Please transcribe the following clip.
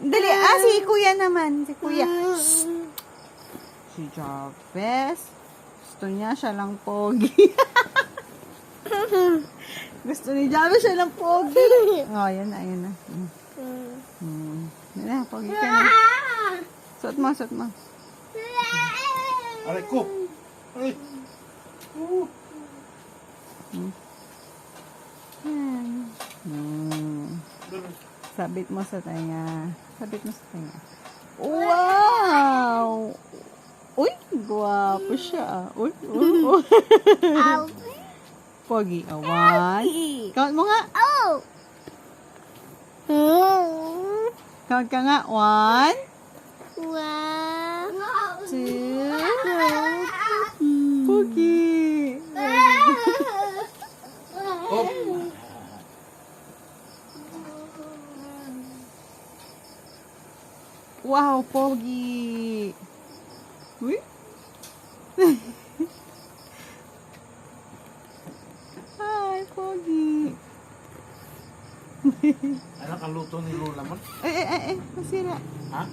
Dali, si kuya naman. Si kuya. Si Jarvis. Gusto niya siya lang pogi. Gusto ni Jarvis siya lang pogi. Oh, yan na, yan na. Yan na, pogi ka na. Suot mo, suot mo. Aray ko. Aray. Yan. Sabit mo sa tenga. Sabit mo sa tenga. Wow! Uy, guwapo siya. Uy, Pogi. One. Count mo nga. Count ka nga. 1, 2. Pogi. Oh. Wow, pogi. Uy. Hi, pogi. Anak ang luto ni Lola man. Masira. Ha?